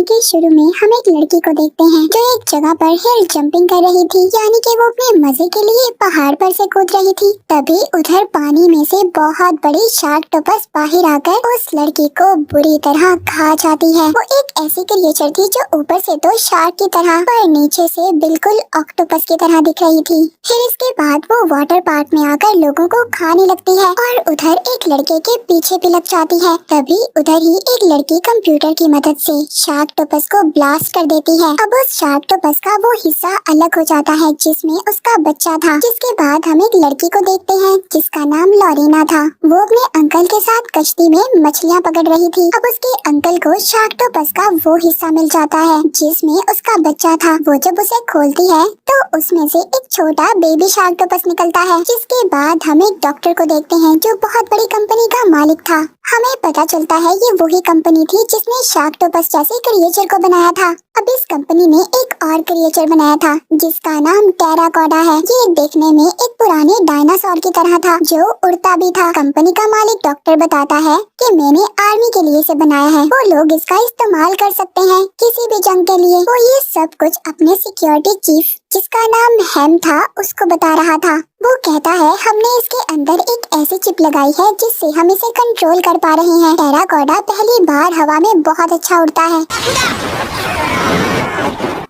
के शुरू में हम एक लड़की को देखते हैं जो एक जगह पर हिल जंपिंग कर रही थी, यानी कि वो अपने मजे के लिए पहाड़ पर से कूद रही थी। तभी उधर पानी में से बहुत बड़ी शार्कटोपस बाहर आकर उस लड़की को बुरी तरह खा जाती है। वो एक ऐसी क्रिएचर थी जो ऊपर से तो शार्क की तरह पर नीचे से बिल्कुल ऑक्टोपस की तरह दिख रही थी। फिर इसके बाद वो वाटर पार्क में आकर लोगों को खाने लगती है और उधर एक लड़के के पीछे भी लग जाती है। तभी उधर ही एक लड़की कंप्यूटर की मदद से शार्कटोपस को ब्लास्ट कर देती है। अब उस शार्कटोपस का वो हिस्सा अलग हो जाता है जिसमें उसका बच्चा था। जिसके बाद हम एक लड़की को देखते हैं जिसका नाम लॉरीना था। वो अपने अंकल के साथ कश्ती में मछलियाँ पकड़ रही थी। अब उसके अंकल को शार्कटोपस का वो हिस्सा मिल जाता है जिसमें उसका बच्चा था। वो जब उसे खोलती है तो उसमें से एक छोटा बेबी शार्कटोपस निकलता है। जिसके बाद हम एक डॉक्टर को देखते हैं जो बहुत बड़ी कंपनी का मालिक था। हमें पता चलता है ये वही कंपनी थी जिसने शार्कटोपस जैसे क्रिएचर को बनाया था। अब इस कंपनी ने एक और क्रिएचर बनाया था जिसका नाम टेराकोडा है। ये देखने में एक पुराने डायनासोर की तरह था जो उड़ता भी था। कंपनी का मालिक डॉक्टर बताता है कि मैंने आर्मी के लिए इसे बनाया है, वो लोग इसका इस्तेमाल कर सकते हैं किसी भी जंग के लिए। वो ये सब कुछ अपने सिक्योरिटी चीफ जिसका नाम हैम था उसको बता रहा था। वो कहता है हमने इसके अंदर एक ऐसी चिप लगाई है जिससे हम इसे कंट्रोल कर पा रहे हैं। टेराकोडा पहली बार हवा में बहुत अच्छा उड़ता है,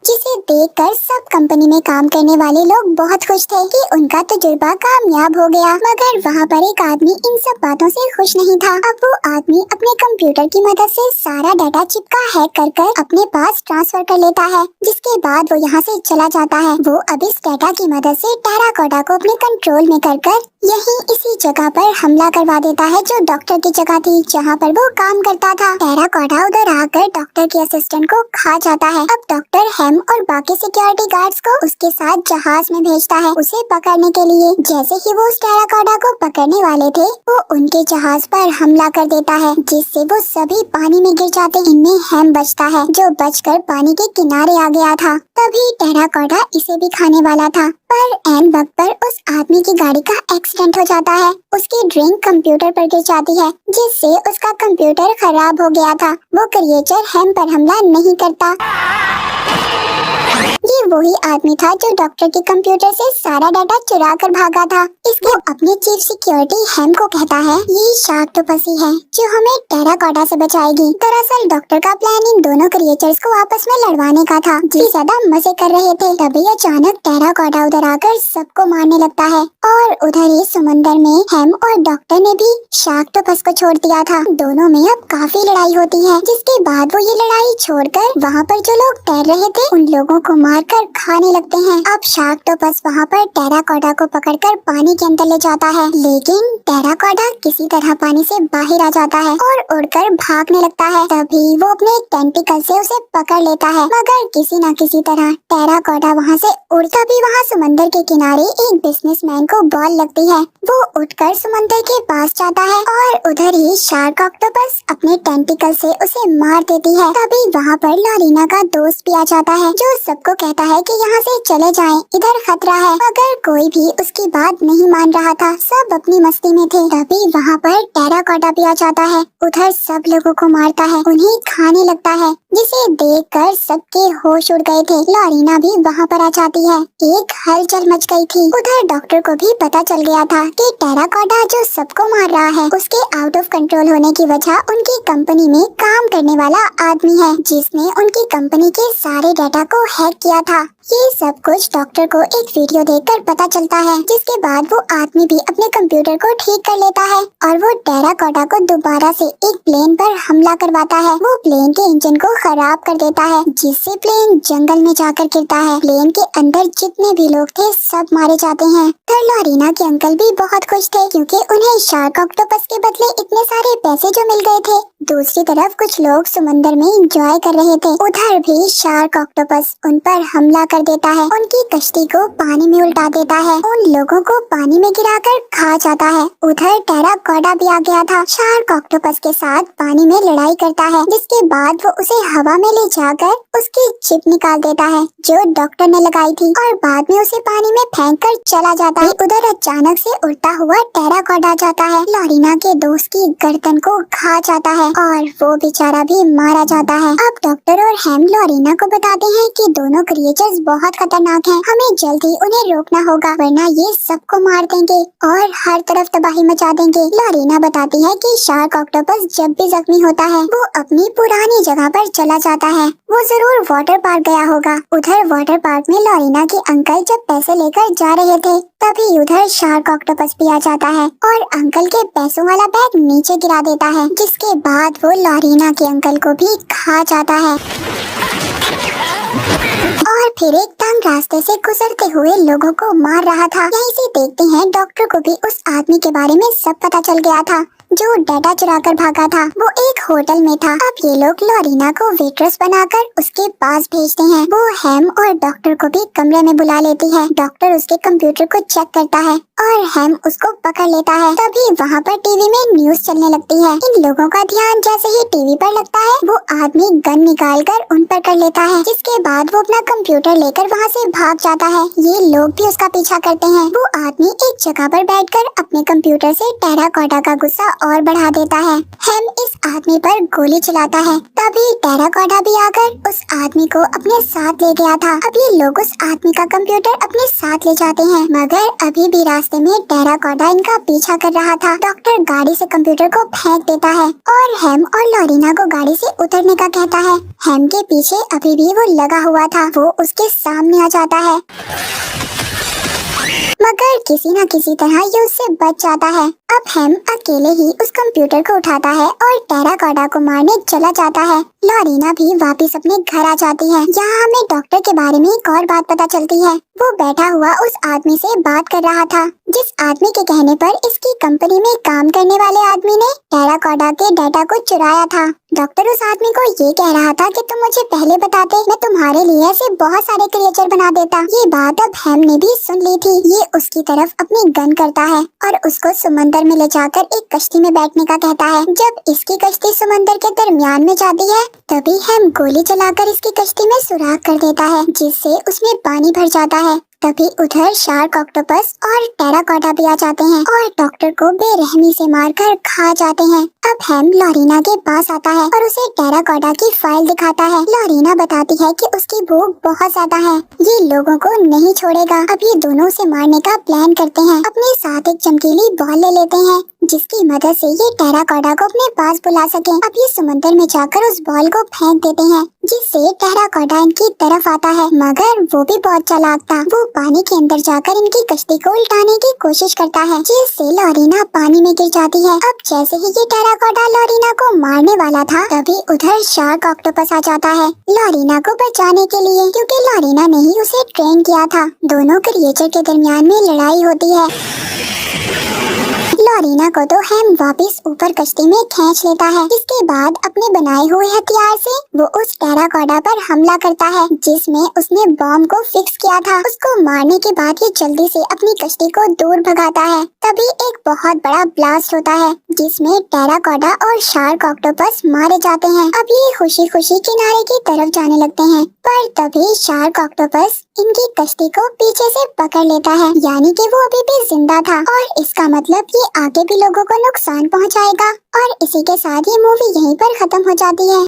जिसे देखकर सब कंपनी में काम करने वाले लोग बहुत खुश थे कि उनका तजुर्बा कामयाब हो गया। मगर वहाँ पर एक आदमी इन सब बातों से खुश नहीं था। अब वो आदमी अपने कंप्यूटर की मदद से सारा डाटा चिप का हैक कर अपने पास ट्रांसफर कर लेता है। जिसके बाद वो यहाँ से चला जाता है। वो अब इस डाटा की मदद से टेराकोडा को अपने कंट्रोल में कर यहीं इसी जगह पर हमला करवा देता है जो डॉक्टर की जगह थी जहाँ पर वो काम करता था। टेराकोडा उधर आकर डॉक्टर के असिस्टेंट को खा जाता है। अब डॉक्टर हैम और बाकी सिक्योरिटी गार्ड्स को उसके साथ जहाज में भेजता है उसे पकड़ने के लिए। जैसे ही वो उस टेराकोडा को पकड़ने वाले थे वो उनके जहाज पर हमला कर देता है जिससे वो सभी पानी में गिर जाते। इनमें हैम बचता है जो बचकर पानी के किनारे आ गया था। तभी टेराकोडा इसे भी खाने वाला था पर एन वक्त पर उस आदमी की गाड़ी का एक्सीडेंट हो जाता है। उसकी ड्रिंक कंप्यूटर पर गिर जाती है जिससे उसका कंप्यूटर खराब हो गया था। वो क्रिएचर हैम पर हमला नहीं करता। ये वही आदमी था जो डॉक्टर के कंप्यूटर से सारा डाटा चुरा कर भागा था। इसको अपने चीफ सिक्योरिटी हैम को कहता है ये शार्कटोपस ही है जो हमें टेराकोडा से बचाएगी। दरअसल डॉक्टर का प्लान इन दोनों क्रिएचर्स को आपस में लड़वाने का था। जी ज्यादा मजे कर रहे थे। तभी अचानक टेराकोडा उधर आकर सबको मारने लगता है और उधर ही समंदर में हैम और डॉक्टर ने भी शार्कटोपस को छोड़ दिया था। दोनों में अब काफी लड़ाई होती है। जिसके बाद वो ये लड़ाई छोड़कर वहाँ पर जो लोग तैर रहे थे उन लोगों को मारकर खाने लगते हैं। अब शार्कटोपस वहाँ पर टेराकोडा को पकड़कर पानी के अंदर ले जाता है, लेकिन टेराकोडा किसी तरह पानी से बाहर आ जाता है और उड़कर भागने लगता है। तभी वो अपने टेंटिकल से उसे पकड़ लेता है मगर किसी न किसी तरह टेराकोडा वहाँ से उड़ता भी वहाँ समंदर के किनारे एक बिजनेसमैन को बॉल लगती है। वो उठकर समंदर के पास जाता है और उधर ही शार्क ऑक्टोपस अपने टेंटिकल से उसे मार देती है। तभी वहाँ पर लॉरीना का दोस्त भी आ जाता है जो सबको कहता है कि यहाँ से चले जाएं, इधर खतरा है। मगर कोई भी उसकी बात नहीं मान रहा था, सब अपनी मस्ती में थे। तभी वहाँ पर टेराकोडा भी आ जाता है। उधर सब लोगों को मारता है, उन्हें खाने लगता है जिसे देखकर सबके होश उड़ गए थे। लॉरीना भी वहाँ पर आ जाती है। एक हलचल मच गई थी। उधर डॉक्टर को भी पता चल गया था कि टेराकोडा जो सबको मार रहा है उसके आउट ऑफ कंट्रोल होने की वजह उनकी कंपनी में काम करने वाला आदमी है जिसने उनकी कंपनी के सारे डाटा को हैक किया था। ये सब कुछ डॉक्टर को एक वीडियो देखकर पता चलता है। जिसके बाद वो आदमी भी अपने कंप्यूटर को ठीक कर लेता है और वो टेराकोडा को दोबारा से एक प्लेन पर हमला करवाता है। वो प्लेन के इंजन को खराब कर देता है जिससे प्लेन जंगल में जाकर गिरता है। प्लेन के अंदर जितने भी लोग थे सब मारे जाते हैं। तो लॉरीना के अंकल भी बहुत खुश थे क्योंकि उन्हें शार्क ऑक्टोपस के बदले इतने सारे पैसे जो मिल गए थे। दूसरी तरफ कुछ लोग समंदर में एंजॉय कर रहे थे। उधर भी शार्क ऑक्टोपस उन पर हमला कर देता है, उनकी कश्ती को पानी में उल्टा देता है, उन लोगों को पानी में गिराकर खा जाता है। उधर टेराकोटा भी आ गया था, शार्क ऑक्टोपस के साथ पानी में लड़ाई करता है, जिसके बाद वो उसे हवा में ले जाकर उसकी चिप निकाल देता है जो डॉक्टर ने लगाई थी, और बाद में उसे पानी में फेंक कर चला जाता है। उधर अचानक से उड़ता हुआ टेराकोटा आ जाता है, लॉरीना के दोस्त की गर्दन को खा जाता है और वो बेचारा भी मारा जाता है। अब डॉक्टर और हैम लॉरीना को बताते हैं कि दोनों क्रिएचर्स बहुत खतरनाक हैं, हमें जल्दी उन्हें रोकना होगा वरना ये सबको मार देंगे और हर तरफ तबाही मचा देंगे। लॉरीना बताती है कि शार्क ऑक्टोपस जब भी जख्मी होता है वो अपनी पुरानी जगह पर चला जाता है, वो जरूर वाटर पार्क गया होगा। उधर वाटर पार्क में लॉरीना के अंकल जब पैसे लेकर जा रहे थे तभी उधर शार्क ऑक्टोपस भी आ जाता है और अंकल के पैसों वाला बैग नीचे गिरा देता है, जिसके बाद वो लॉरीना के अंकल को भी खा जाता है और फिर एक तंग रास्ते से गुजरते हुए लोगों को मार रहा था। यहीं से देखते हैं डॉक्टर को भी उस आदमी के बारे में सब पता चल गया था जो डाटा चुराकर भागा था। वो एक होटल में था। अब ये लोग लॉरीना को वेट्रेस बनाकर उसके पास भेजते हैं। वो हैम और डॉक्टर को भी कमरे में बुला लेती है। डॉक्टर उसके कंप्यूटर को चेक करता है और हैम उसको पकड़ लेता है। तभी वहाँ पर टीवी में न्यूज चलने लगती है। इन लोगों का ध्यान जैसे ही टीवी पर लगता है वो आदमी गन निकाल कर उन पर कर लेता है, जिसके बाद वो अपना कंप्यूटर लेकर वहाँ से भाग जाता है। ये लोग भी उसका पीछा करते हैं। वो आदमी एक जगह पर बैठकर अपने कंप्यूटर से टेराकोटा का गुस्सा और बढ़ा देता है। हैम इस आदमी पर गोली चलाता है। तभी टेराकोटा भी आकर उस आदमी को अपने साथ ले गया था। अब ये लोग उस आदमी का कंप्यूटर अपने साथ ले जाते हैं, मगर अभी भी रास्ते में टेराकोटा इनका पीछा कर रहा था। डॉक्टर गाड़ी से कंप्यूटर को फेंक देता है और हैम और लॉरीना को गाड़ी से उतरने का कहता है। हैम के पीछे अभी भी वो लगा हुआ था। वो उसके सामने आ जाता है मगर किसी न किसी तरह ये उससे बच जाता है। अब हैम अकेले ही उस कंप्यूटर को उठाता है और टेराकोटा को मारने चला जाता है। लॉरीना भी वापस अपने घर आ जाती है। यहाँ हमें डॉक्टर के बारे में एक और बात पता चलती है। वो बैठा हुआ उस आदमी से बात कर रहा था, जिस आदमी के कहने पर इसकी कंपनी में काम करने वाले आदमी ने टेराकोटा के डाटा को चुराया था। डॉक्टर उस आदमी को ये कह रहा था कि तुम मुझे पहले बताते, मैं तुम्हारे लिए ऐसे बहुत सारे क्रिएचर बना देता। ये बात अब हैम ने भी सुन ली थी। ये उसकी तरफ अपनी गन करता है और उसको समंदर में ले जाकर एक कश्ती में बैठने का कहता है। जब इसकी कश्ती समंदर के दरमियान में जाती है तभी हैम गोली चलाकर इसकी कश्ती में सुराख कर देता है, जिससे उसमें पानी भर जाता है। तभी उधर शार्क ऑक्टोपस और टेराकोटा भी आ जाते हैं और डॉक्टर को बेरहमी से मारकर खा जाते हैं। अब हैम लॉरीना के पास आता है और उसे टेराकोटा की फाइल दिखाता है। लॉरीना बताती है कि उसकी भूख बहुत ज्यादा है, ये लोगों को नहीं छोड़ेगा। अब ये दोनों से मारने का प्लान करते हैं। अपने साथ एक चमकीली बॉल ले लेते हैं जिसकी मदद से ये टेराकोटा को अपने पास बुला सके। अब ये समुद्र में जाकर उस बॉल को फेंक देते हैं, जिससे टेराकोटा इनकी तरफ आता है, मगर वो भी बहुत चालाक था। वो पानी के अंदर जाकर इनकी कश्ती को उल्टाने की कोशिश करता है, जिससे लॉरीना पानी में गिर जाती है। अब जैसे ही ये टेराकोटा लॉरीना को मारने वाला था तभी उधर शार्क ऑक्टोपस आ जाता है लॉरीना को बचाने के लिए, क्योंकि लॉरीना ने ही उसे ट्रेन किया था। दोनों क्रिएचर के दरमियान में लड़ाई होती है। लॉरीना को तो हैम वापस ऊपर कश्ती में खींच लेता है। इसके बाद अपने बनाए हुए हथियार से वो उस टेराकोटा पर हमला करता है, जिसमें उसने बॉम्ब को फिक्स किया था। उसको मारने के बाद ये जल्दी से अपनी कश्ती को दूर भगाता है। तभी एक बहुत बड़ा ब्लास्ट होता है, जिसमें टेराकोटा और शार्क ऑक्टोपस मारे जाते हैं। अब ये खुशी खुशी किनारे की तरफ जाने लगते हैं, पर तभी शार्क ऑक्टोपस इनकी कश्ती को पीछे से पकड़ लेता है, यानी कि वो अभी भी जिंदा था और इसका मतलब ये आगे भी लोगों को नुकसान पहुंचाएगा। और इसी के साथ ये मूवी यहीं पर खत्म हो जाती है।